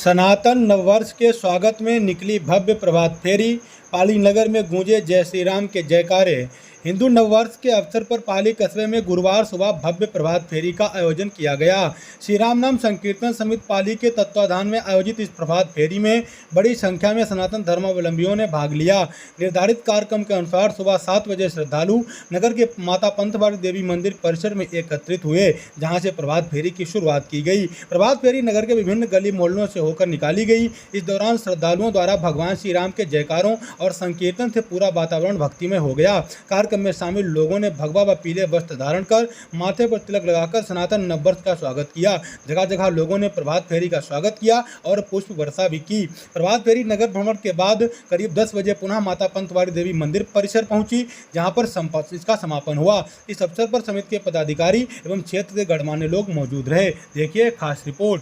सनातन नववर्ष के स्वागत में निकली भव्य प्रभात फेरी। पाली नगर में गूंजे जय श्री राम के जयकारे। हिंदू नववर्ष के अवसर पर पाली कस्बे में गुरुवार सुबह भव्य प्रभात फेरी का आयोजन किया गया। श्री राम नाम संकीर्तन समिति पाली के तत्वाधान में आयोजित इस प्रभात फेरी में बड़ी संख्या में सनातन धर्मावलंबियों ने भाग लिया। निर्धारित कार्यक्रम के अनुसार सुबह 7 बजे श्रद्धालु नगर के माता पंथवाड़ी देवी मंदिर परिसर में एकत्रित हुए, जहां से प्रभात फेरी की शुरुआत की गई। प्रभात फेरी नगर के विभिन्न गली मोहल्लों से होकर निकाली गई। इस दौरान श्रद्धालुओं द्वारा भगवान श्री राम के जयकारों और संकीर्तन से पूरा वातावरण भक्तिमय हो गया। कार्यक्रम में शामिल लोगों ने भगवा व पीले वस्त्र धारण कर माथे पर तिलक लगाकर सनातन नववर्ष का स्वागत किया। जगह जगह लोगों ने प्रभात फेरी का स्वागत किया और पुष्प वर्षा भी की। प्रभात फेरी नगर भ्रमण के बाद करीब 10 बजे पुनः माता पंथवाड़ी देवी मंदिर परिसर पहुंची, जहां पर इसका समापन हुआ। इस अवसर पर समिति के पदाधिकारी एवं क्षेत्र के गणमान्य लोग मौजूद रहे। देखिए खास रिपोर्ट।